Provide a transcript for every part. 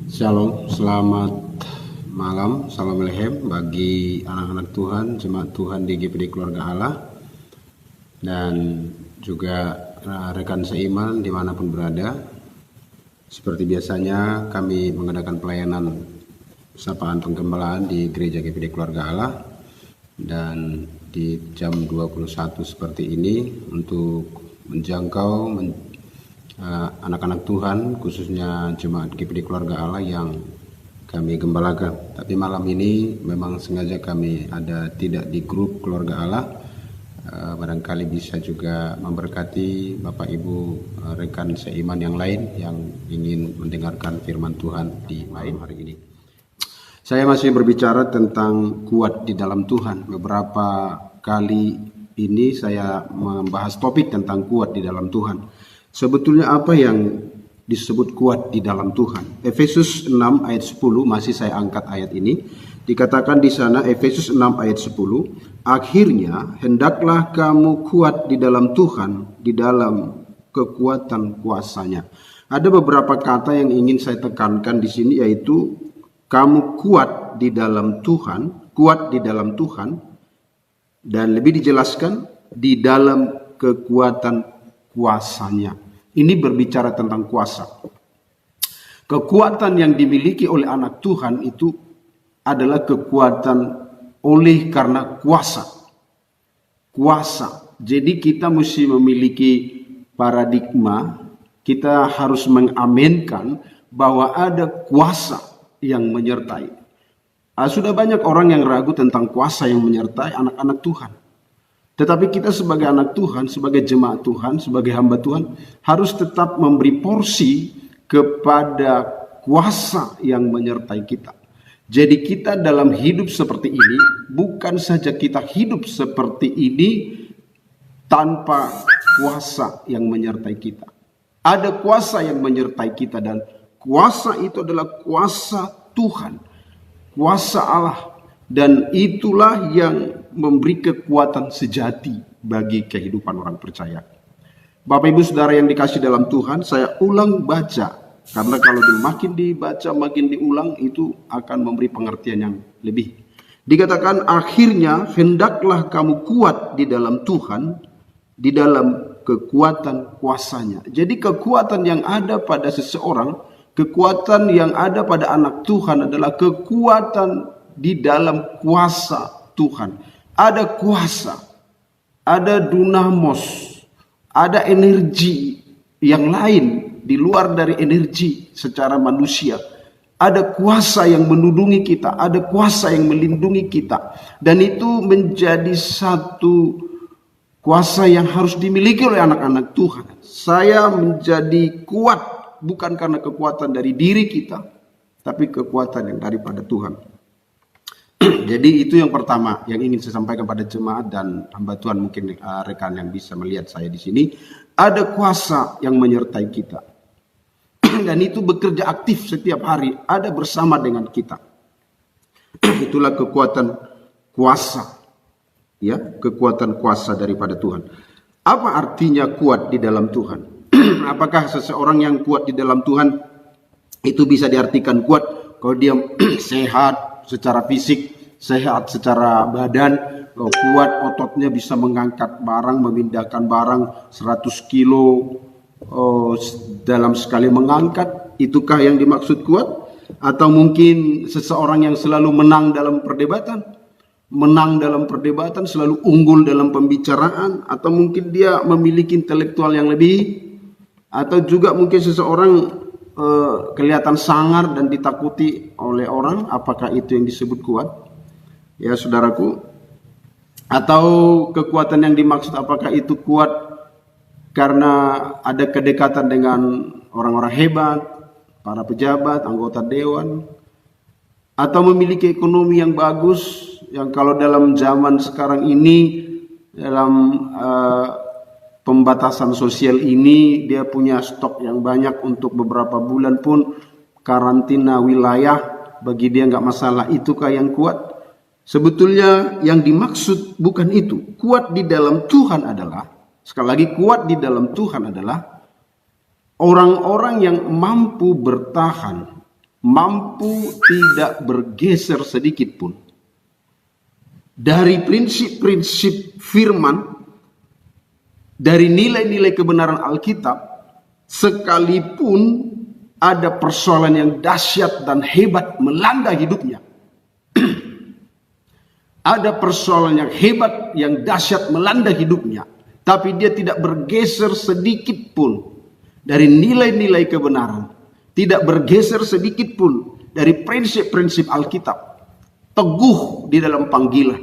Shalom, selamat malam, salam lehem bagi anak-anak Tuhan, jemaat Tuhan di GPD Keluarga Allah, dan juga rekan seiman dimanapun berada. Seperti biasanya kami mengadakan pelayanan sapaan penggembalaan di Gereja GPD Keluarga Allah, dan di jam 21 seperti ini untuk menjangkau anak-anak Tuhan, khususnya jemaat GPD Keluarga Allah yang kami gembalakan. Tapi malam ini memang sengaja kami ada tidak di grup Keluarga Allah. Barangkali bisa juga memberkati Bapak Ibu rekan seiman yang lain yang ingin mendengarkan firman Tuhan di malam hari ini. Saya masih berbicara tentang kuat di dalam Tuhan. Beberapa kali ini saya membahas topik tentang kuat di dalam Tuhan. Sebetulnya apa yang disebut kuat di dalam Tuhan? Efesus 6 ayat 10, masih saya angkat ayat ini. Dikatakan di sana, Efesus 6 ayat 10, akhirnya hendaklah kamu kuat di dalam Tuhan, di dalam kekuatan kuasanya. Ada beberapa kata yang ingin saya tekankan di sini, yaitu kamu kuat di dalam Tuhan, kuat di dalam Tuhan, dan lebih dijelaskan di dalam kekuatan kuasanya. Ini berbicara tentang kuasa. Kekuatan yang dimiliki oleh anak Tuhan itu adalah kekuatan oleh karena kuasa. Kuasa. Jadi kita mesti memiliki paradigma, kita harus mengaminkan bahwa ada kuasa yang menyertai. Sudah banyak orang yang ragu tentang kuasa yang menyertai anak-anak Tuhan. Tetapi kita sebagai anak Tuhan, sebagai jemaat Tuhan, sebagai hamba Tuhan, harus tetap memberi porsi kepada kuasa yang menyertai kita. Jadi kita dalam hidup seperti ini, bukan saja kita hidup seperti ini tanpa kuasa yang menyertai kita. Ada kuasa yang menyertai kita, dan kuasa itu adalah kuasa Tuhan, kuasa Allah. Dan itulah yang memberi kekuatan sejati bagi kehidupan orang percaya. Bapak Ibu Saudara yang dikasih dalam Tuhan, saya ulang baca. Karena kalau makin dibaca, makin diulang, itu akan memberi pengertian yang lebih. Dikatakan akhirnya hendaklah kamu kuat di dalam Tuhan, di dalam kekuatan kuasanya. Jadi kekuatan yang ada pada seseorang, kekuatan yang ada pada anak Tuhan adalah kekuatan di dalam kuasa Tuhan. Ada kuasa, ada dunamos, ada energi yang lain di luar dari energi secara manusia. Ada kuasa yang menudungi kita, ada kuasa yang melindungi kita. Dan itu menjadi satu kuasa yang harus dimiliki oleh anak-anak Tuhan. Saya menjadi kuat bukan karena kekuatan dari diri kita, tapi kekuatan yang daripada Tuhan. Jadi itu yang pertama yang ingin saya sampaikan pada jemaat dan hamba Tuhan, mungkin rekan yang bisa melihat saya di sini. Ada kuasa yang menyertai kita. Dan itu bekerja aktif setiap hari, ada bersama dengan kita. Itulah kekuatan kuasa. Ya, kekuatan kuasa daripada Tuhan. Apa artinya kuat di dalam Tuhan? Apakah seseorang yang kuat di dalam Tuhan itu bisa diartikan kuat kalau dia sehat secara fisik, sehat secara badan, kuat ototnya, bisa mengangkat barang, memindahkan barang 100 kilo dalam sekali mengangkat? Itukah yang dimaksud kuat? Atau mungkin seseorang yang selalu menang dalam perdebatan, selalu unggul dalam pembicaraan, atau mungkin dia memiliki intelektual yang lebih, atau juga mungkin seseorang kelihatan sangar dan ditakuti oleh orang. Apakah itu yang disebut kuat? Ya saudaraku. Atau kekuatan yang dimaksud, apakah itu kuat karena ada kedekatan dengan orang-orang hebat, para pejabat, anggota dewan, atau memiliki ekonomi yang bagus, yang kalau dalam zaman sekarang ini, dalam pembatasan sosial ini, dia punya stok yang banyak untuk beberapa bulan pun karantina wilayah, bagi dia nggak masalah. Itukah yang kuat? Sebetulnya yang dimaksud bukan itu. Kuat di dalam Tuhan adalah Sekali lagi, kuat di dalam Tuhan adalah orang-orang yang mampu bertahan, mampu tidak bergeser sedikit pun dari prinsip-prinsip firman, dari nilai-nilai kebenaran Alkitab, sekalipun ada persoalan yang dahsyat dan hebat melanda hidupnya. Ada persoalan yang hebat, yang dahsyat melanda hidupnya, tapi dia tidak bergeser sedikit pun dari nilai-nilai kebenaran, tidak bergeser sedikit pun dari prinsip-prinsip Alkitab, teguh di dalam panggilan.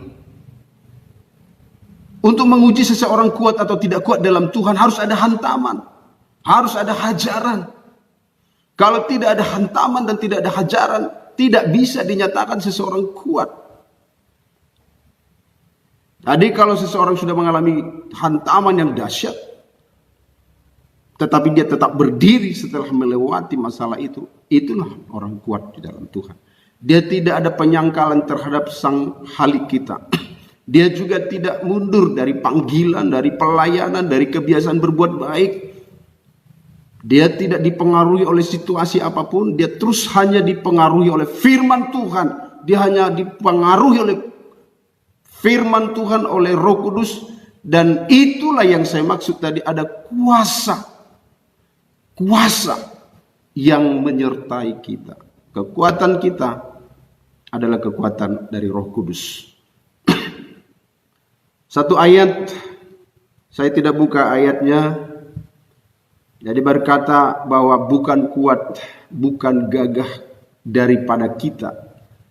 Untuk menguji seseorang kuat atau tidak kuat dalam Tuhan harus ada hantaman, harus ada hajaran. Kalau tidak ada hantaman dan tidak ada hajaran, tidak bisa dinyatakan seseorang kuat. Jadi kalau seseorang sudah mengalami hantaman yang dahsyat, tetapi dia tetap berdiri setelah melewati masalah itu, itulah orang kuat di dalam Tuhan. Dia tidak ada penyangkalan terhadap sang Halik kita. Dia juga tidak mundur dari panggilan, dari pelayanan, dari kebiasaan berbuat baik. Dia tidak dipengaruhi oleh situasi apapun. Dia terus hanya dipengaruhi oleh firman Tuhan. Dia hanya dipengaruhi oleh firman Tuhan, oleh Roh Kudus. Dan itulah yang saya maksud tadi, ada kuasa. Kuasa yang menyertai kita. Kekuatan kita adalah kekuatan dari Roh Kudus. Satu ayat, saya tidak buka ayatnya. Jadi berkata bahwa bukan kuat, bukan gagah daripada kita.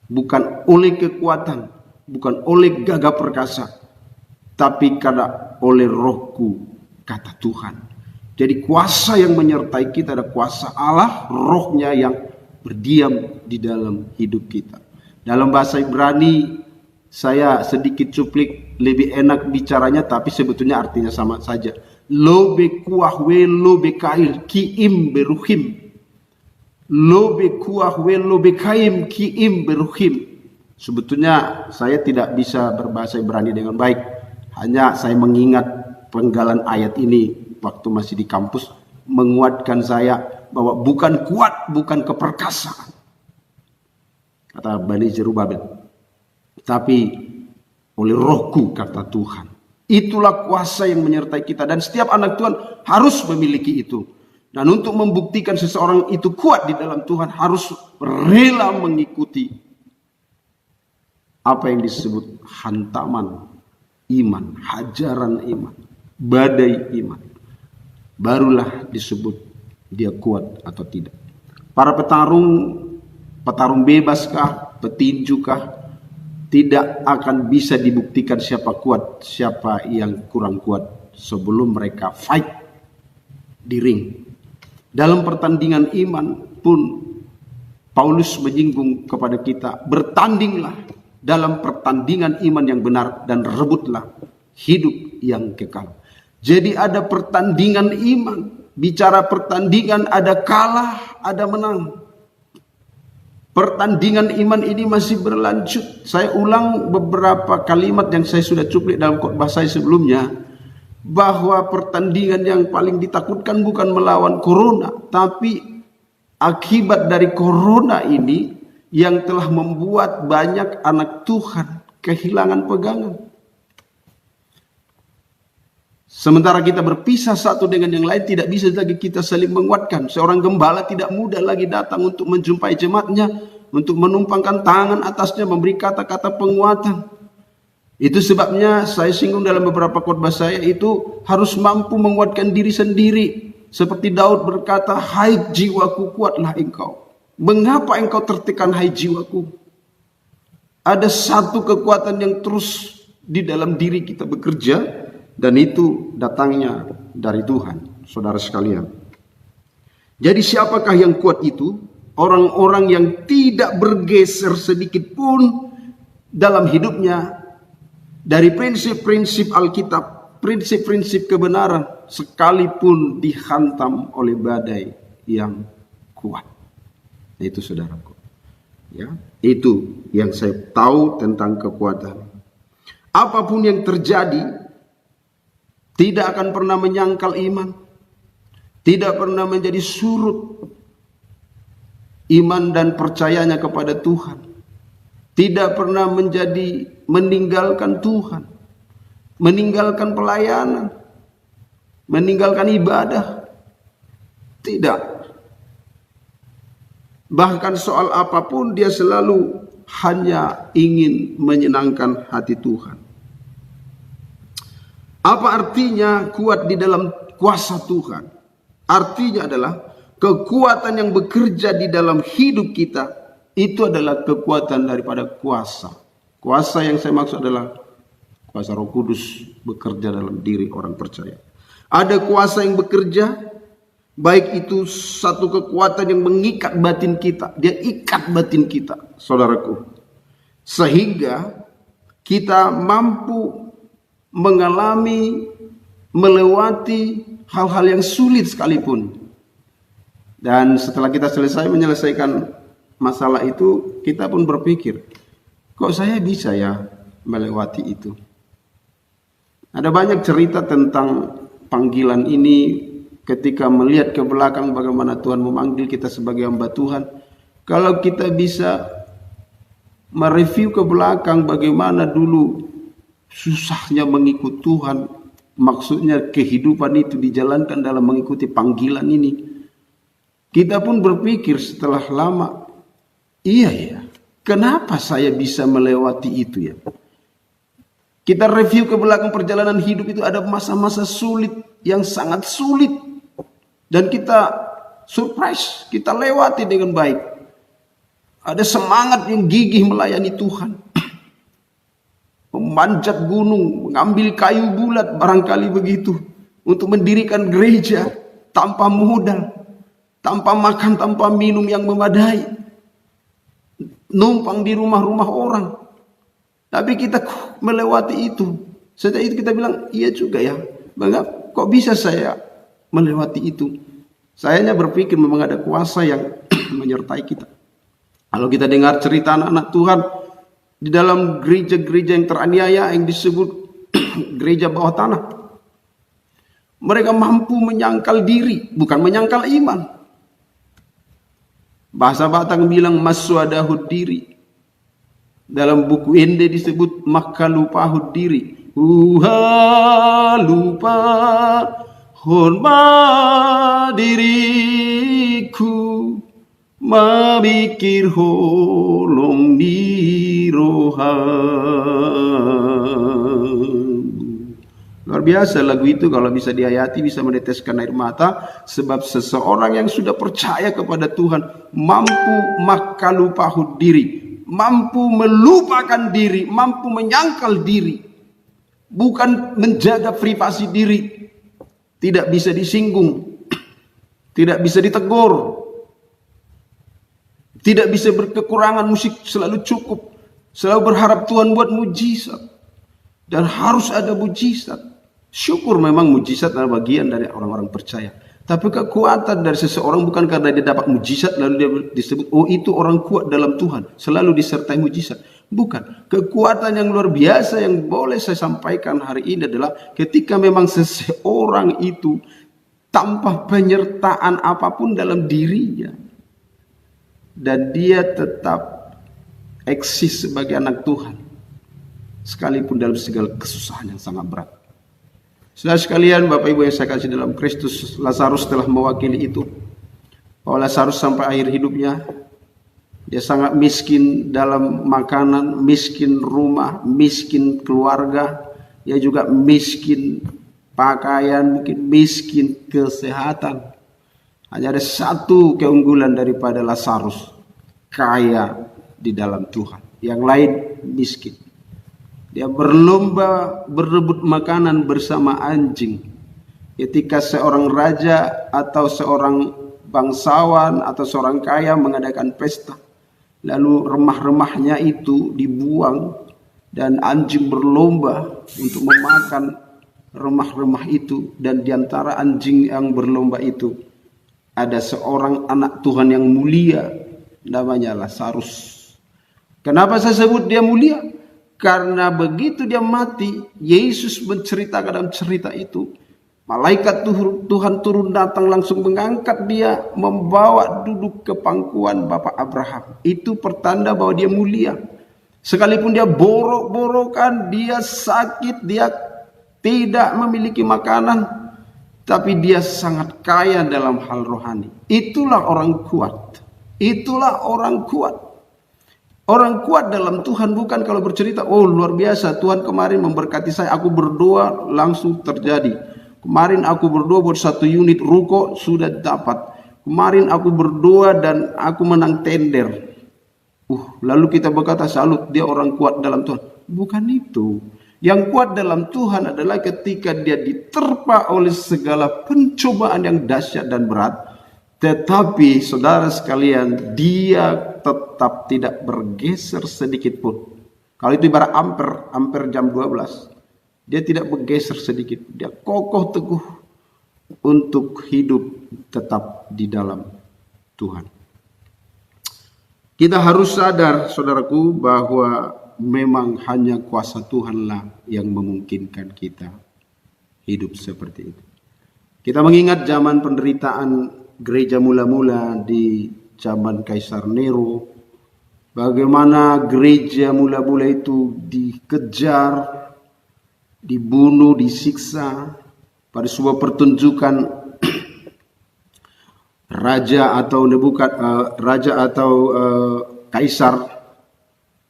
Bukan oleh kekuatan, bukan oleh gagah perkasa, tapi karena oleh Rohku, kata Tuhan. Jadi kuasa yang menyertai kita ada kuasa Allah, Rohnya yang berdiam di dalam hidup kita. Dalam bahasa Ibrani, saya sedikit cuplik, lebih enak bicaranya, tapi sebetulnya artinya sama saja. Lo be kuah we lo be kail kiim beruhim. Lo be kuah we lo be kaim kiim beruhim. Sebetulnya saya tidak bisa berbahasa Ibrani dengan baik. Hanya saya mengingat penggalan ayat ini waktu masih di kampus, menguatkan saya bahwa bukan kuat, bukan keperkasaan, kata Bani Zerubabel, tapi oleh Rohku, kata Tuhan. Itulah kuasa yang menyertai kita, dan setiap anak Tuhan harus memiliki itu. Dan untuk membuktikan seseorang itu kuat di dalam Tuhan, harus rela mengikuti apa yang disebut hantaman iman, hajaran iman, badai iman. Barulah disebut dia kuat atau tidak. Para petarung bebaskah, petinjukah, tidak akan bisa dibuktikan siapa kuat, siapa yang kurang kuat sebelum mereka fight di ring. Dalam pertandingan iman pun Paulus menyinggung kepada kita, bertandinglah dalam pertandingan iman yang benar dan rebutlah hidup yang kekal. Jadi ada pertandingan iman. Bicara pertandingan, ada kalah, ada menang. Pertandingan iman ini masih berlanjut. Saya ulang beberapa kalimat yang saya sudah cuplik dalam khotbah saya sebelumnya, bahwa pertandingan yang paling ditakutkan bukan melawan corona, tapi akibat dari corona ini yang telah membuat banyak anak Tuhan kehilangan pegangan. Sementara kita berpisah satu dengan yang lain, tidak bisa lagi kita saling menguatkan. Seorang gembala tidak mudah lagi datang untuk menjumpai jemaatnya, untuk menumpangkan tangan atasnya, memberi kata-kata penguatan. Itu sebabnya saya singgung dalam beberapa khotbah saya, itu harus mampu menguatkan diri sendiri. Seperti Daud berkata, hai jiwaku, kuatlah engkau. Mengapa engkau tertekan, hai jiwaku? Ada satu kekuatan yang terus di dalam diri kita bekerja, dan itu datangnya dari Tuhan, saudara sekalian. Jadi siapakah yang kuat itu? Orang-orang yang tidak bergeser sedikit pun dalam hidupnya dari prinsip-prinsip Alkitab, prinsip-prinsip kebenaran, sekalipun dihantam oleh badai yang kuat. Itu saudaraku. Ya, itu yang saya tahu tentang kekuatan. Apapun yang terjadi, tidak akan pernah menyangkal iman, tidak pernah menjadi surut iman dan percayanya kepada Tuhan, tidak pernah menjadi meninggalkan Tuhan, meninggalkan pelayanan, meninggalkan ibadah. Tidak. Bahkan soal apapun dia selalu hanya ingin menyenangkan hati Tuhan. Apa artinya kuat di dalam kuasa Tuhan? Artinya adalah kekuatan yang bekerja di dalam hidup kita itu adalah kekuatan daripada kuasa. Kuasa yang saya maksud adalah kuasa Roh Kudus bekerja dalam diri orang percaya. Ada kuasa yang bekerja, baik itu satu kekuatan yang mengikat batin kita. Dia ikat batin kita, saudaraku. Sehingga kita mampu mengalami, melewati hal-hal yang sulit sekalipun. Dan setelah kita menyelesaikan masalah itu, kita pun berpikir, kok saya bisa ya melewati itu? Ada banyak cerita tentang panggilan ini ketika melihat ke belakang bagaimana Tuhan memanggil kita sebagai hamba Tuhan. Kalau kita bisa mereview ke belakang bagaimana dulu susahnya mengikut Tuhan, maksudnya kehidupan itu dijalankan dalam mengikuti panggilan ini, kita pun berpikir setelah lama, iya ya, kenapa saya bisa melewati itu ya? Kita review ke belakang perjalanan hidup itu, ada masa-masa sulit yang sangat sulit, dan kita surprise, kita lewati dengan baik. Ada semangat yang gigih melayani Tuhan, memanjat gunung, mengambil kayu bulat barangkali begitu, untuk mendirikan gereja tanpa modal, tanpa makan, tanpa minum yang memadai, numpang di rumah-rumah orang. Tapi kita melewati itu. Setelah itu kita bilang, iya juga ya, Bangga, kok bisa saya melewati itu? Sayanya berpikir memang ada kuasa yang menyertai kita. Kalau kita dengar cerita anak-anak Tuhan di dalam gereja-gereja yang teraniaya yang disebut gereja bawah tanah, mereka mampu menyangkal diri, bukan menyangkal iman. Bahasa Batak bilang maswadahud diri. Dalam buku Ende disebut maka lupahud diri. Lupa hormat diriku, memikir holong di rohamu. Luar biasa lagu itu, kalau bisa dihayati bisa meneteskan air mata. Sebab seseorang yang sudah percaya kepada Tuhan mampu maka lupahud diri, mampu melupakan diri, mampu menyangkal diri, bukan menjaga privasi diri, tidak bisa disinggung, tidak bisa ditegur, tidak bisa berkekurangan, musik selalu cukup, selalu berharap Tuhan buat mujizat, dan harus ada mujizat. Syukur memang mujizat adalah bagian dari orang-orang percaya. Tapi kekuatan dari seseorang bukan karena dia dapat mujizat lalu dia disebut, oh itu orang kuat dalam Tuhan, selalu disertai mujizat. Bukan. Kekuatan yang luar biasa yang boleh saya sampaikan hari ini adalah ketika memang seseorang itu tanpa penyertaan apapun dalam dirinya, dan dia tetap eksis sebagai anak Tuhan, sekalipun dalam segala kesusahan yang sangat berat. Saudara sekalian, Bapak Ibu yang saya kasih dalam Kristus, Lazarus telah mewakili itu. Bahwa Lazarus sampai akhir hidupnya, dia sangat miskin dalam makanan, miskin rumah, miskin keluarga, dia juga miskin pakaian, mungkin miskin kesehatan. Hanya ada satu keunggulan daripada Lazarus, kaya di dalam Tuhan. Yang lain miskin. Dia berlomba berebut makanan bersama anjing. Ketika seorang raja atau seorang bangsawan atau seorang kaya mengadakan pesta, lalu remah-remahnya itu dibuang dan anjing berlomba untuk memakan remah-remah itu, dan diantara anjing yang berlomba itu ada seorang anak Tuhan yang mulia, namanya Lazarus. Kenapa saya sebut dia mulia? Karena begitu dia mati, Yesus menceritakan dalam cerita itu, malaikat Tuhan turun datang langsung mengangkat dia, membawa duduk ke pangkuan Bapak Abraham. Itu pertanda bahwa dia mulia. Sekalipun dia borok-borokan, dia sakit, dia tidak memiliki makanan, tapi dia sangat kaya dalam hal rohani. Itulah orang kuat. Itulah orang kuat. Orang kuat dalam Tuhan bukan kalau bercerita, oh luar biasa, Tuhan kemarin memberkati saya, aku berdoa langsung terjadi. Kemarin aku berdoa buat 1 unit ruko sudah dapat. Kemarin aku berdoa dan aku menang tender. Lalu kita berkata salut, dia orang kuat dalam Tuhan. Bukan itu. Yang kuat dalam Tuhan adalah ketika dia diterpa oleh segala pencobaan yang dahsyat dan berat. Tetapi saudara sekalian, dia tetap tidak bergeser sedikit pun. Kalau itu ibarat ampere jam 12. Dia tidak bergeser sedikit. Dia kokoh teguh untuk hidup tetap di dalam Tuhan. Kita harus sadar, saudaraku, bahwa memang hanya kuasa Tuhanlah yang memungkinkan kita hidup seperti itu. Kita mengingat zaman penderitaan gereja mula-mula di zaman Kaisar Nero, bagaimana gereja mula-mula itu dikejar, dibunuh, disiksa pada sebuah pertunjukan raja atau kaisar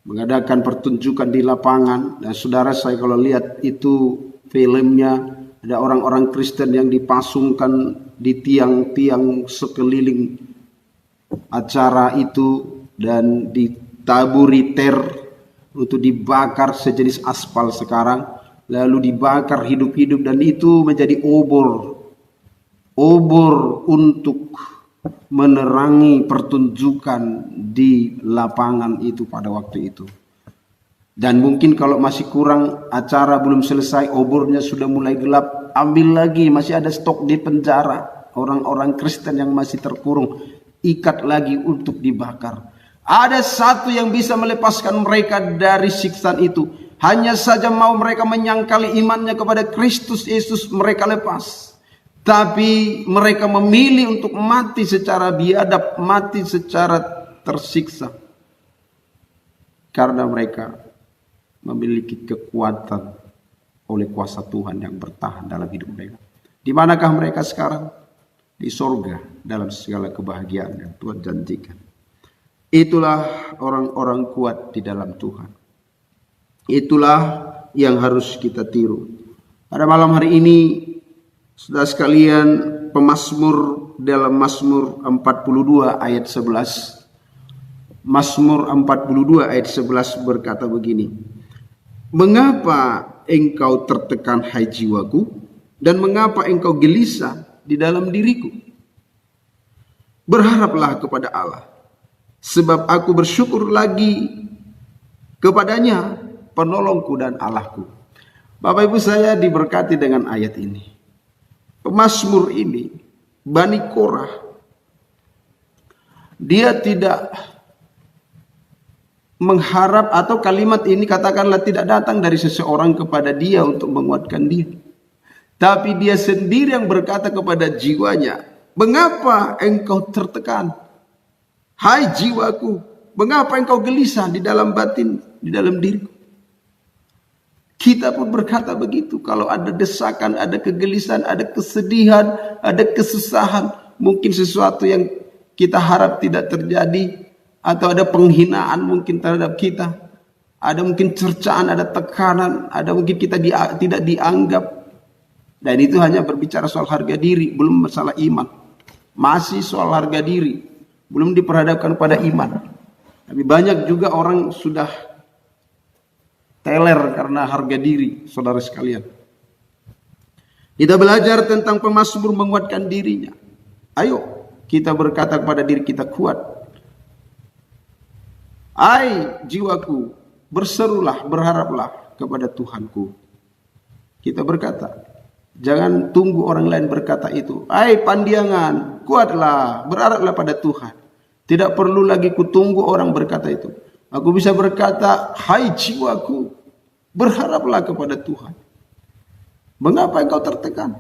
mengadakan pertunjukan di lapangan. Dan saudara, saya kalau lihat itu filmnya, ada orang-orang Kristen yang dipasungkan di tiang-tiang sekeliling acara itu dan ditaburi untuk dibakar sejenis aspal sekarang, lalu dibakar hidup-hidup, dan itu menjadi obor untuk menerangi pertunjukan di lapangan itu pada waktu itu. Dan mungkin kalau masih kurang, acara belum selesai, obornya sudah mulai gelap, ambil lagi, masih ada stok di penjara, orang-orang Kristen yang masih terkurung, ikat lagi untuk dibakar. Ada satu yang bisa melepaskan mereka dari siksaan itu. Hanya saja mau mereka menyangkali imannya kepada Kristus Yesus, mereka lepas. Tapi mereka memilih untuk mati secara biadab, mati secara tersiksa. Karena mereka memiliki kekuatan oleh kuasa Tuhan yang bertahan dalam hidup mereka. Di manakah mereka sekarang? Di sorga, dalam segala kebahagiaan yang Tuhan janjikan. Itulah orang-orang kuat di dalam Tuhan. Itulah yang harus kita tiru. Pada malam hari ini, saudara sekalian, pemazmur dalam Mazmur 42 ayat 11. Mazmur 42 ayat 11 berkata begini. Mengapa engkau tertekan, hai jiwaku, dan mengapa engkau gelisah di dalam diriku? Berharaplah kepada Allah, sebab aku bersyukur lagi kepadanya, penolongku dan Allahku. Bapak Ibu, saya diberkati dengan ayat ini. Pemazmur ini, Bani Korah, dia tidak mengharap, atau kalimat ini katakanlah tidak datang dari seseorang kepada dia untuk menguatkan dia. Tapi dia sendiri yang berkata kepada jiwanya, mengapa engkau tertekan? Hai jiwaku, mengapa engkau gelisah di dalam batin, di dalam diriku? Kita pun berkata begitu. Kalau ada desakan, ada kegelisahan, ada kesedihan, ada kesusahan, mungkin sesuatu yang kita harap tidak terjadi, atau ada penghinaan mungkin terhadap kita, ada mungkin cercaan, ada tekanan, ada mungkin kita tidak dianggap. Dan itu hanya berbicara soal harga diri, belum masalah iman. Masih soal harga diri, belum diperhadapkan pada iman. Tapi banyak juga orang sudah teler karena harga diri, saudara sekalian. Kita belajar tentang pemazmur menguatkan dirinya. Ayo kita berkata kepada diri kita, kuat. Hai jiwaku, berserulah, berharaplah kepada Tuhanku. Kita berkata, jangan tunggu orang lain berkata itu. Hai pandiangan, kuatlah, berharaplah pada Tuhan. Tidak perlu lagi kutunggu orang berkata itu. Aku bisa berkata, hai jiwaku, Berharaplah kepada Tuhan. Mengapa engkau tertekan?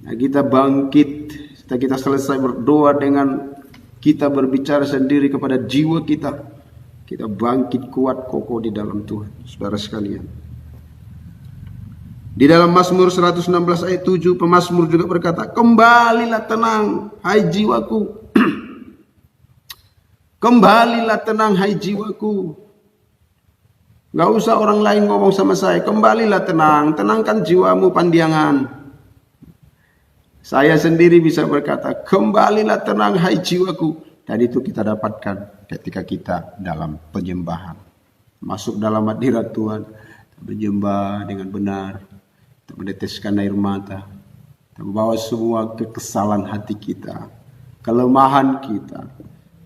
Nah, kita bangkit, setelah kita selesai berdoa dengan kita berbicara sendiri kepada jiwa kita, kita bangkit kuat kokoh di dalam Tuhan, saudara sekalian. Di dalam Mazmur 116 ayat 7, pemazmur juga berkata, kembalilah tenang, hai jiwaku. Kembalilah tenang, hai jiwaku. Gak usah orang lain ngomong sama saya, kembalilah tenang, tenangkan jiwamu Pandiangan. Saya sendiri bisa berkata, kembalilah tenang hai jiwaku. Dan itu kita dapatkan ketika kita dalam penyembahan. Masuk dalam hadirat Tuhan, menyembah dengan benar, meneteskan air mata, membawa semua kekesalan hati kita, kelemahan kita,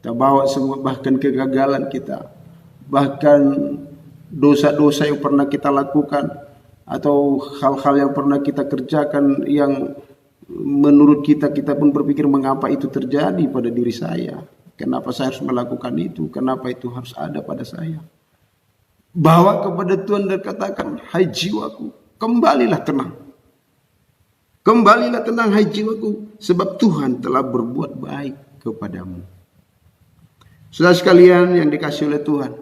kita bawa semua bahkan kegagalan kita, bahkan dosa-dosa yang pernah kita lakukan, atau hal-hal yang pernah kita kerjakan yang menurut kita pun berpikir mengapa itu terjadi pada diri saya, kenapa saya harus melakukan itu, kenapa itu harus ada pada saya. Bawa kepada Tuhan dan katakan, hai jiwaku, kembalilah tenang. Kembalilah tenang hai jiwaku, sebab Tuhan telah berbuat baik kepadamu. Saudara sekalian yang dikasihi oleh Tuhan,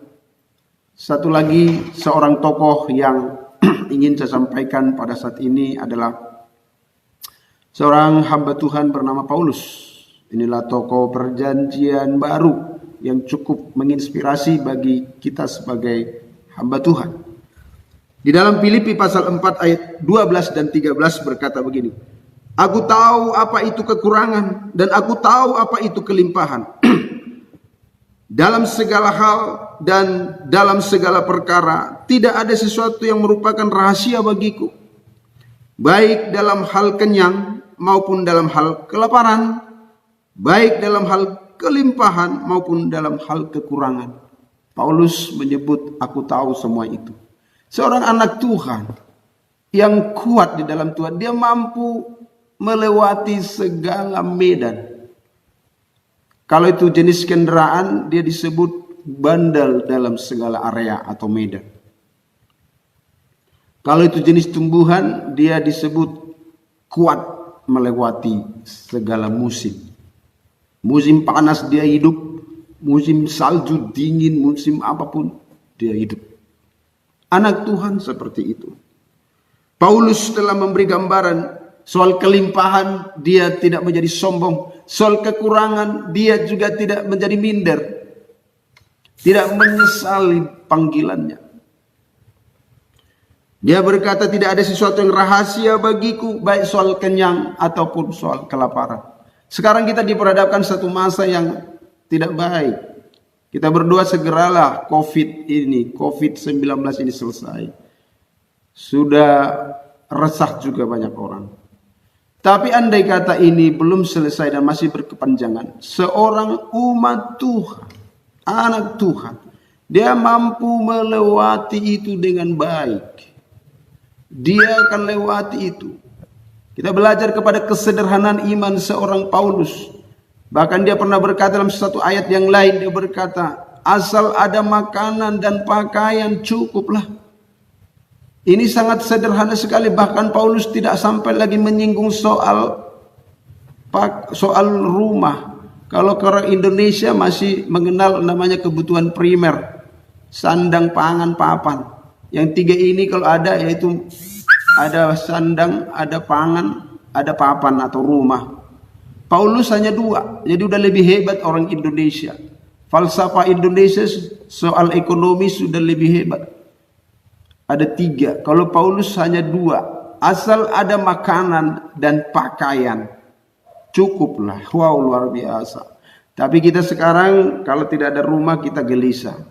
satu lagi seorang tokoh yang ingin saya sampaikan pada saat ini adalah seorang hamba Tuhan bernama Paulus. Inilah tokoh perjanjian baru yang cukup menginspirasi bagi kita sebagai hamba Tuhan. Di dalam Filipi pasal 4 ayat 12 dan 13 berkata begini. Aku tahu apa itu kekurangan dan aku tahu apa itu kelimpahan. Dalam segala hal dan dalam segala perkara tidak ada sesuatu yang merupakan rahasia bagiku. Baik dalam hal kenyang maupun dalam hal kelaparan, baik dalam hal kelimpahan maupun dalam hal kekurangan. Paulus menyebut aku tahu semua itu. Seorang anak Tuhan yang kuat di dalam Tuhan, dia mampu melewati segala medan. Kalau itu jenis kendaraan, dia disebut bandel dalam segala area atau medan. Kalau itu jenis tumbuhan, dia disebut kuat melewati segala musim. Musim panas dia hidup, musim salju dingin, musim apapun dia hidup. Anak Tuhan seperti itu. Paulus telah memberi gambaran soal kelimpahan, dia tidak menjadi sombong. Soal kekurangan, dia juga tidak menjadi minder. Tidak menyesali panggilannya. Dia berkata tidak ada sesuatu yang rahasia bagiku, baik soal kenyang ataupun soal kelaparan. Sekarang kita diperhadapkan satu masa yang tidak baik. Kita berdoa segeralah COVID-19 ini selesai. Sudah resah juga banyak orang. Tapi andai kata ini belum selesai dan masih berkepanjangan, seorang umat Tuhan, anak Tuhan, dia mampu melewati itu dengan baik. Dia akan lewati itu. Kita belajar kepada kesederhanaan iman seorang Paulus. Bahkan dia pernah berkata dalam satu ayat yang lain, dia berkata, asal ada makanan dan pakaian cukuplah. Ini sangat sederhana sekali. Bahkan Paulus tidak sampai lagi menyinggung soal rumah. Kalau ke orang Indonesia masih mengenal namanya kebutuhan primer, sandang, pangan, papan. Yang tiga ini kalau ada yaitu ada sandang, ada pangan, ada papan atau rumah. Paulus hanya dua, jadi udah lebih hebat orang Indonesia. Falsafah Indonesia soal ekonomi sudah lebih hebat. Ada tiga, kalau Paulus hanya dua. Asal ada makanan dan pakaian, cukuplah. Wow, luar biasa. Tapi kita sekarang kalau tidak ada rumah kita gelisah.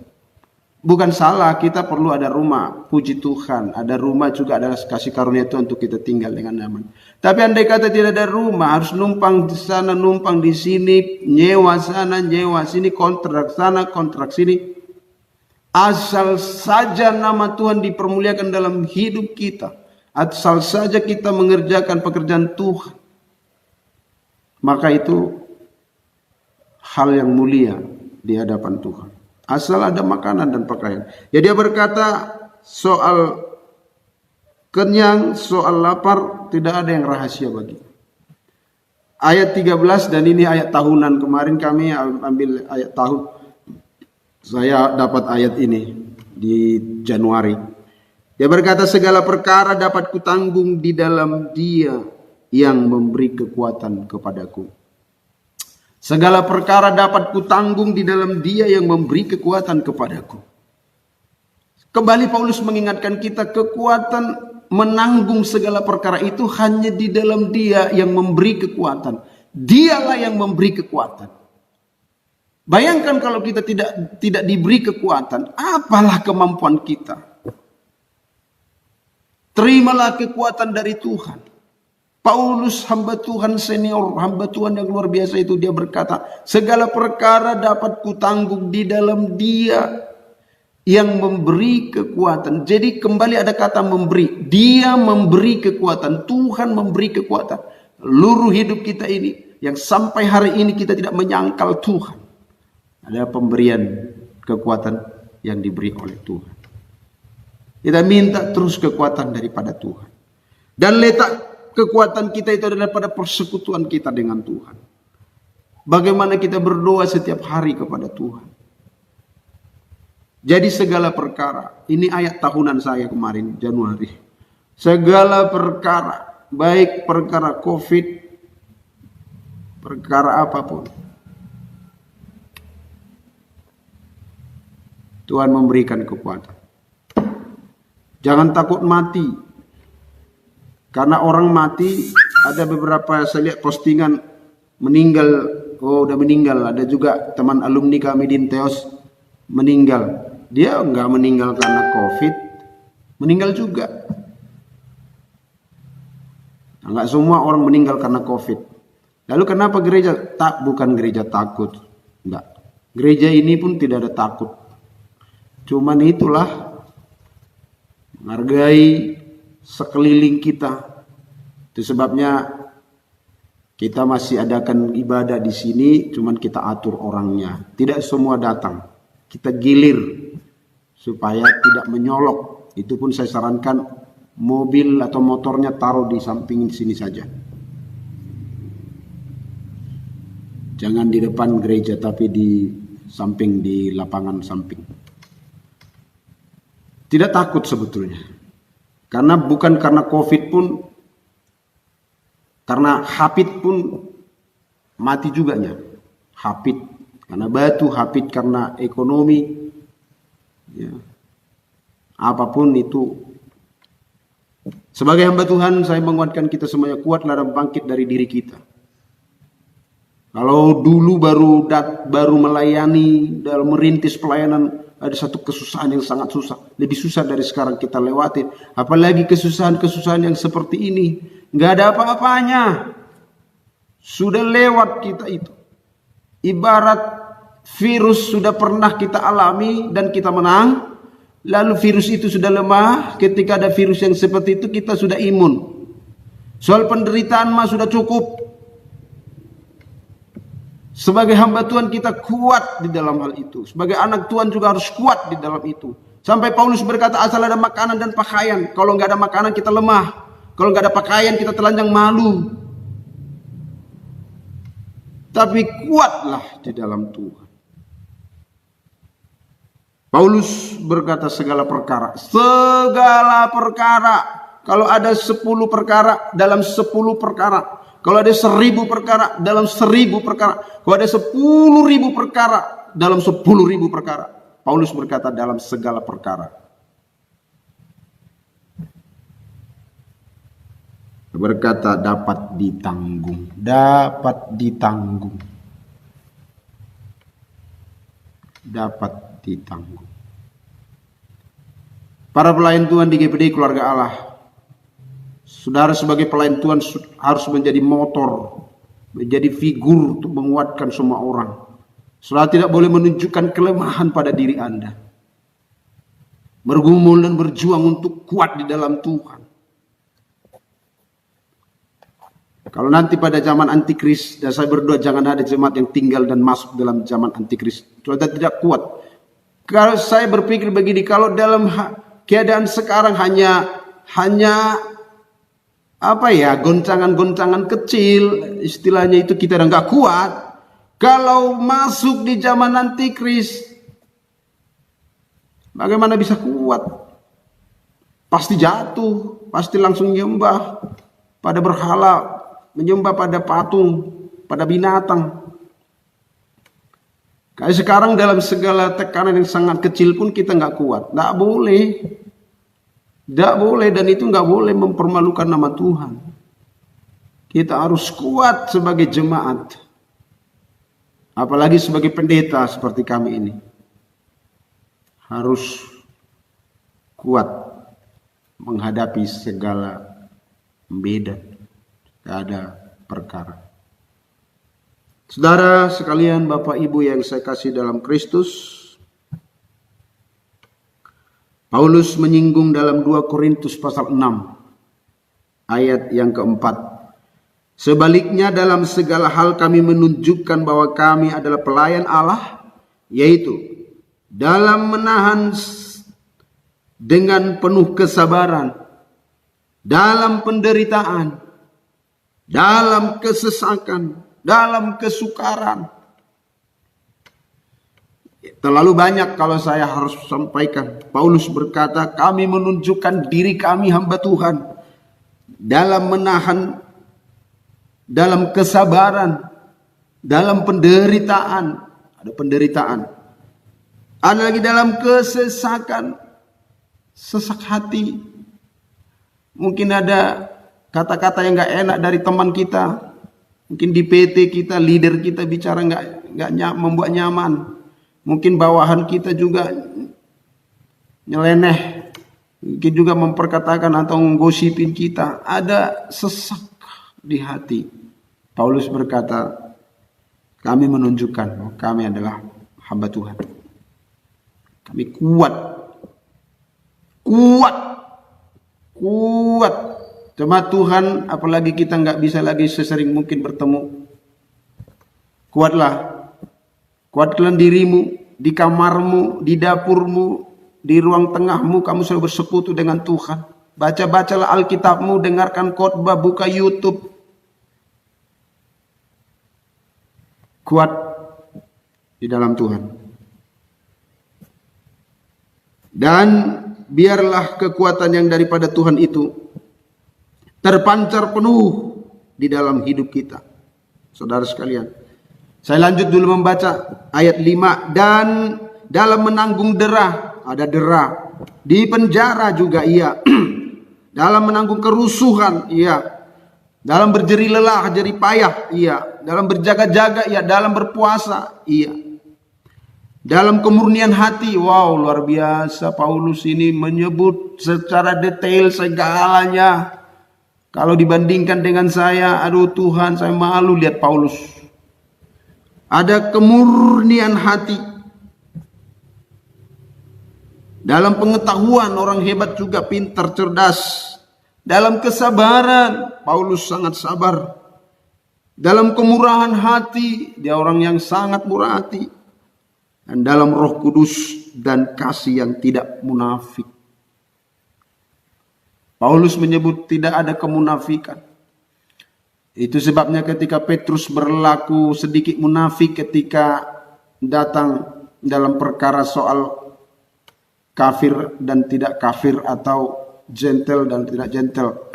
Bukan salah, kita perlu ada rumah. Puji Tuhan, ada rumah juga adalah kasih karunia Tuhan untuk kita tinggal dengan nyaman. Tapi andai kata tidak ada rumah, harus numpang di sana, numpang di sini, nyewa sana, nyewa sini, kontrak sana, kontrak sini. Asal saja nama Tuhan dipermuliakan dalam hidup kita, asal saja kita mengerjakan pekerjaan Tuhan, maka itu hal yang mulia di hadapan Tuhan. Asal ada makanan dan pakaian. Jadi dia berkata soal kenyang, soal lapar, tidak ada yang rahasia bagi. Ayat 13, dan ini ayat tahunan. Kemarin kami ambil ayat tahun. Saya dapat ayat ini di Januari. Dia berkata, segala perkara dapat kutanggung di dalam Dia yang memberi kekuatan kepadaku. Segala perkara dapat kutanggung di dalam Dia yang memberi kekuatan kepadaku. Kembali Paulus mengingatkan kita, kekuatan menanggung segala perkara itu hanya di dalam Dia yang memberi kekuatan. Dialah yang memberi kekuatan. Bayangkan kalau kita tidak diberi kekuatan, apalah kemampuan kita? Terimalah kekuatan dari Tuhan. Paulus, hamba Tuhan senior, hamba Tuhan yang luar biasa itu, dia berkata, segala perkara dapat kutanggung di dalam Dia yang memberi kekuatan. Jadi kembali ada kata memberi. Dia memberi kekuatan. Tuhan memberi kekuatan. Seluruh hidup kita ini, yang sampai hari ini kita tidak menyangkal Tuhan. Ada pemberian kekuatan yang diberi oleh Tuhan. Kita minta terus kekuatan daripada Tuhan. Dan letak kekuatan kita itu adalah pada persekutuan kita dengan Tuhan. Bagaimana kita berdoa setiap hari kepada Tuhan. Jadi segala perkara, ini ayat tahunan saya kemarin, Januari. Segala perkara, baik perkara COVID, perkara apapun, Tuhan memberikan kekuatan. Jangan takut mati. Karena orang mati, ada beberapa saya lihat postingan meninggal, oh udah meninggal. Ada juga teman alumni kami di Inteos meninggal. Dia enggak meninggal karena COVID, meninggal juga. Enggak semua orang meninggal karena COVID. Lalu kenapa gereja? Bukan gereja takut. Enggak. Gereja ini pun tidak ada takut. Cuman itulah, menghargai sekeliling kita. Itu sebabnya kita masih adakan ibadah di sini, cuman kita atur orangnya. Tidak semua datang. Kita gilir supaya tidak menyolok. Itu pun saya sarankan mobil atau motornya taruh di samping sini saja. Jangan di depan gereja, tapi di samping, di lapangan samping. Tidak takut sebetulnya. Karena bukan karena COVID pun, karena hapit pun mati juga nya. Hapit karena batu, hapit karena ekonomi. Ya. Apapun itu. Sebagai hamba Tuhan, saya menguatkan kita semuanya, kuatlah dan bangkit dari diri kita. Kalau dulu baru melayani, dalam merintis pelayanan, ada satu kesusahan yang sangat susah. Lebih susah dari sekarang kita lewatin. Apalagi kesusahan-kesusahan yang seperti ini. Nggak ada apa-apanya. Sudah lewat kita itu. Ibarat virus sudah pernah kita alami dan kita menang. Lalu virus itu sudah lemah. Ketika ada virus yang seperti itu, kita sudah imun. Soal penderitaan mah sudah cukup. Sebagai hamba Tuhan kita kuat di dalam hal itu. Sebagai anak Tuhan juga harus kuat di dalam itu. Sampai Paulus berkata, asal ada makanan dan pakaian. Kalau nggak ada makanan kita lemah. Kalau nggak ada pakaian kita telanjang malu. Tapi kuatlah di dalam Tuhan. Paulus berkata segala perkara. Segala perkara. Kalau ada 10 perkara, dalam 10 perkara. Kalau ada 1000 perkara, dalam 1000 perkara. Kalau ada 10.000 perkara, dalam 10.000 perkara. Paulus berkata dalam segala perkara. Berkata dapat ditanggung. Dapat ditanggung. Dapat ditanggung. Para pelayan Tuhan di GPD Keluarga Allah, saudara sebagai pelayan Tuhan harus menjadi motor, menjadi figur untuk menguatkan semua orang. Saudara tidak boleh menunjukkan kelemahan pada diri Anda. Bergumul dan berjuang untuk kuat di dalam Tuhan. Kalau nanti pada zaman antikris, dan saya berdoa jangan ada jemaat yang tinggal dan masuk dalam zaman antikris. Saudara tidak kuat. Kalau saya berpikir begini, kalau dalam keadaan sekarang hanya goncangan-goncangan kecil, istilahnya itu kita udah nggak kuat. Kalau masuk di zaman antikris, bagaimana bisa kuat? Pasti jatuh, pasti langsung menyembah pada berhala, menyembah pada patung, pada binatang. Kayak sekarang dalam segala tekanan yang sangat kecil pun kita nggak kuat. Nggak boleh. Nggak boleh, dan itu nggak boleh mempermalukan nama Tuhan. Kita harus kuat sebagai jemaat. Apalagi sebagai pendeta seperti kami ini. Harus kuat menghadapi segala medan. Tidak ada perkara. Saudara sekalian, Bapak Ibu yang saya kasih dalam Kristus, Paulus menyinggung dalam 2 Korintus pasal 6 ayat yang keempat. Sebaliknya dalam segala hal kami menunjukkan bahwa kami adalah pelayan Allah, yaitu dalam menahan dengan penuh kesabaran, dalam penderitaan, dalam kesesakan, dalam kesukaran. Terlalu banyak kalau saya harus sampaikan. Paulus berkata, kami menunjukkan diri kami hamba Tuhan dalam menahan, dalam kesabaran, dalam penderitaan. Ada penderitaan. Ada lagi dalam kesesakan, sesak hati. Mungkin ada kata-kata yang gak enak dari teman kita. Mungkin di PT kita, leader kita bicara nggak membuat nyaman. Mungkin bawahan kita juga nyeleneh. Mungkin juga memperkatakan atau menggosipin kita. Ada sesak di hati. Paulus berkata, kami menunjukkan bahwa kami adalah hamba Tuhan. Kami kuat. Jemaat Tuhan, apalagi kita nggak bisa lagi sesering mungkin bertemu. Kuatlah dirimu, di kamarmu, di dapurmu, di ruang tengahmu, kamu selalu bersekutu dengan Tuhan. Baca-bacalah Alkitabmu, dengarkan khotbah, buka YouTube. Kuat di dalam Tuhan. Dan biarlah kekuatan yang daripada Tuhan itu terpancar penuh di dalam hidup kita. Saudara sekalian, saya lanjut dulu membaca ayat 5. Dan dalam menanggung derah, ada derah. Di penjara juga iya. Dalam menanggung kerusuhan, iya. Dalam berjeri lelah, jeri payah, iya. Dalam berjaga-jaga, iya. Dalam berpuasa, iya. Dalam kemurnian hati, wow, luar biasa. Paulus ini menyebut secara detail segalanya. Kalau dibandingkan dengan saya, aduh Tuhan, saya malu lihat Paulus. Ada kemurnian hati. Dalam pengetahuan, orang hebat juga pintar, cerdas. Dalam kesabaran, Paulus sangat sabar. Dalam kemurahan hati, dia orang yang sangat murah hati. Dan dalam Roh Kudus dan kasih yang tidak munafik. Paulus menyebut tidak ada kemunafikan. Itu sebabnya ketika Petrus berlaku sedikit munafik ketika datang dalam perkara soal kafir dan tidak kafir atau gentle dan tidak gentle.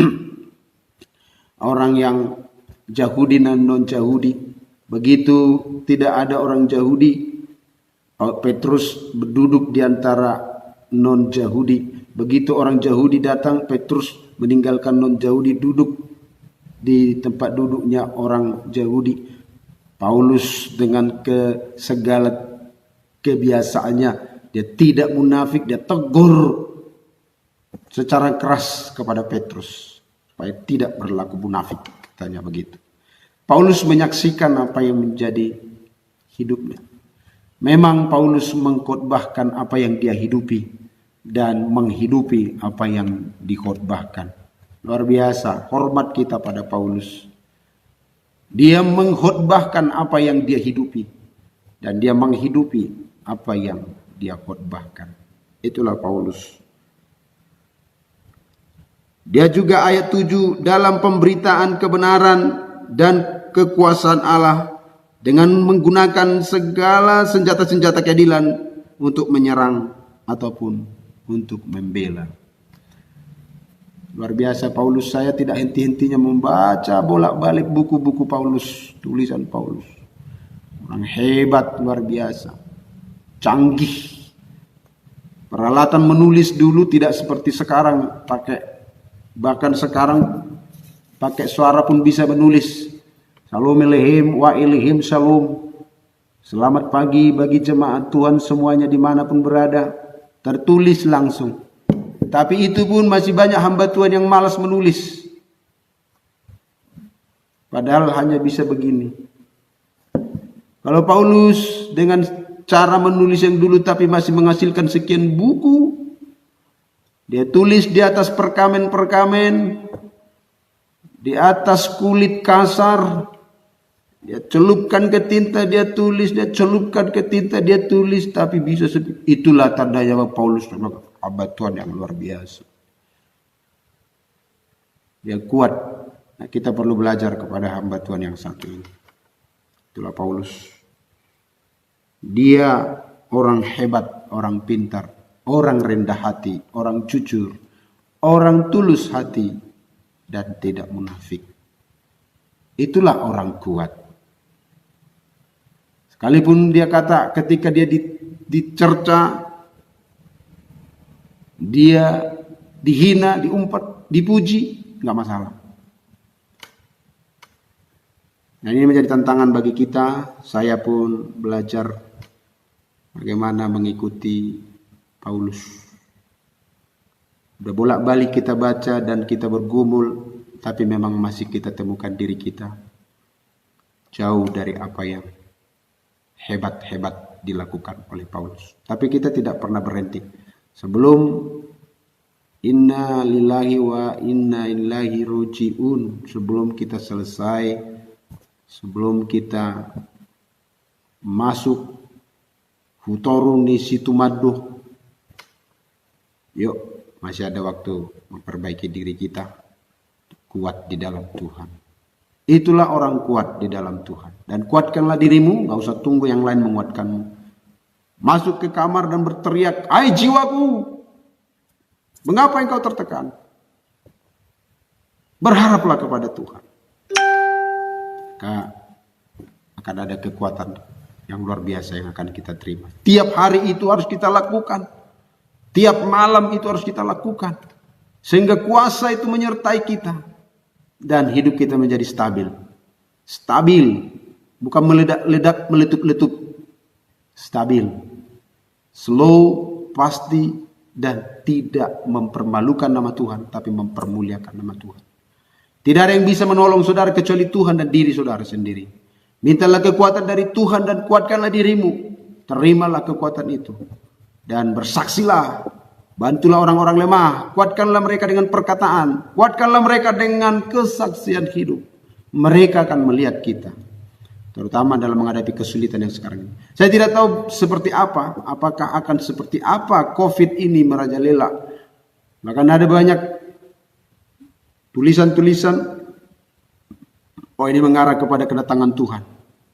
Orang yang Yahudi dan non-Yahudi. Begitu tidak ada orang Yahudi, Petrus berduduk di antara non-Yahudi. Begitu orang Yahudi datang, Petrus meninggalkan non-Yahudi, duduk di tempat duduknya orang Yahudi. Paulus dengan segala kebiasaannya, dia tidak munafik, dia tegur secara keras kepada Petrus supaya tidak berlaku munafik, katanya begitu. Paulus menyaksikan apa yang menjadi hidupnya. Memang Paulus mengkhotbahkan apa yang dia hidupi dan menghidupi apa yang dikhotbahkan. Luar biasa, hormat kita pada Paulus. Dia mengkhotbahkan apa yang dia hidupi dan dia menghidupi apa yang dia khotbahkan. Itulah Paulus. Dia juga ayat 7, dalam pemberitaan kebenaran dan kekuasaan Allah dengan menggunakan segala senjata-senjata keadilan untuk menyerang ataupun untuk membela. Luar biasa Paulus, saya tidak henti-hentinya membaca bolak-balik buku-buku Paulus, tulisan Paulus. Orang hebat, luar biasa, canggih. Peralatan menulis dulu tidak seperti sekarang, bahkan sekarang pakai suara pun bisa menulis. Shalom Elohim wa Elohim Shalom. Selamat pagi bagi jemaat Tuhan semuanya dimanapun berada. Tertulis langsung. Tapi itu pun masih banyak hamba Tuhan yang malas menulis. Padahal hanya bisa begini. Kalau Paulus dengan cara menulis yang dulu tapi masih menghasilkan sekian buku. Dia tulis di atas perkamen-perkamen. Di atas kulit kasar. Dia celupkan ke tinta, dia tulis. Dia celupkan ke tinta, dia tulis. Tapi bisa itulah tandanya Paulus hamba Tuhan yang luar biasa. Dia kuat. Nah, kita perlu belajar kepada hamba Tuhan yang satu ini. Itulah Paulus. Dia orang hebat, orang pintar, orang rendah hati, orang jujur, orang tulus hati, dan tidak munafik. Itulah orang kuat. Sekalipun dia kata ketika dia dicerca, dia dihina, diumpat, dipuji, nggak masalah. Nah, ini menjadi tantangan bagi kita. Saya pun belajar bagaimana mengikuti Paulus. Udah bolak-balik kita baca dan kita bergumul, tapi memang masih kita temukan diri kita jauh dari apa yang hebat-hebat dilakukan oleh Paulus. Tapi kita tidak pernah berhenti. Sebelum inna lillahi wa inna ilaihi raji'un, sebelum kita selesai, sebelum kita masuk hutorun di situ maduh, yuk masih ada waktu memperbaiki diri kita, kuat di dalam Tuhan. Itulah orang kuat di dalam Tuhan. Dan kuatkanlah dirimu, gak usah tunggu yang lain menguatkanmu. Masuk ke kamar dan berteriak, hai jiwaku, mengapa engkau tertekan? Berharaplah kepada Tuhan. Maka akan ada kekuatan yang luar biasa yang akan kita terima. Tiap hari itu harus kita lakukan. Tiap malam itu harus kita lakukan. Sehingga kuasa itu menyertai kita. Dan hidup kita menjadi stabil. Stabil. Bukan meledak-ledak, meletup-letup. Stabil. Slow, pasti, dan tidak mempermalukan nama Tuhan. Tapi mempermuliakan nama Tuhan. Tidak ada yang bisa menolong saudara kecuali Tuhan dan diri saudara sendiri. Mintalah kekuatan dari Tuhan dan kuatkanlah dirimu. Terimalah kekuatan itu. Dan bersaksilah. Bantulah orang-orang lemah. Kuatkanlah mereka dengan perkataan. Kuatkanlah mereka dengan kesaksian hidup. Mereka akan melihat kita. Terutama dalam menghadapi kesulitan yang sekarang ini. Saya tidak tahu seperti apa. Apakah akan seperti apa COVID ini merajalela. Bahkan ada banyak tulisan-tulisan. Oh, ini mengarah kepada kedatangan Tuhan.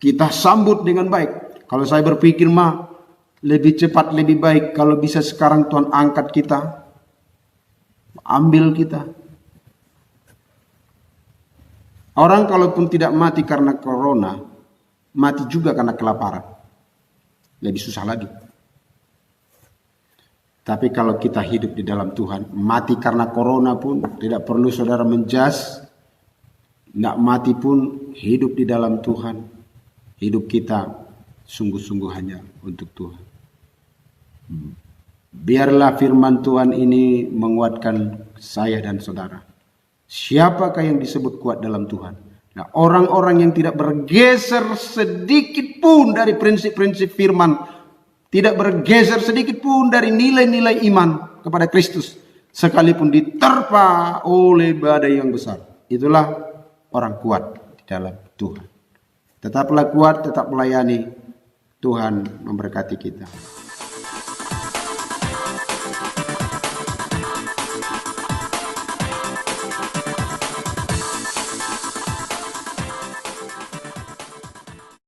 Kita sambut dengan baik. Kalau saya berpikir lebih cepat, lebih baik kalau bisa sekarang Tuhan angkat kita. Ambil kita. Orang kalaupun tidak mati karena corona, mati juga karena kelaparan. Lebih susah lagi. Tapi kalau kita hidup di dalam Tuhan, mati karena corona pun tidak perlu saudara menjas. Tidak mati pun hidup di dalam Tuhan. Hidup kita sungguh-sungguh hanya untuk Tuhan. Biarlah firman Tuhan ini menguatkan saya dan saudara. Siapakah yang disebut kuat dalam Tuhan? Nah, orang-orang yang tidak bergeser sedikit pun dari prinsip-prinsip firman, tidak bergeser sedikit pun dari nilai-nilai iman kepada Kristus, sekalipun diterpa oleh badai yang besar. Itulah orang kuat di dalam Tuhan. Tetaplah kuat, tetap melayani. Tuhan memberkati kita.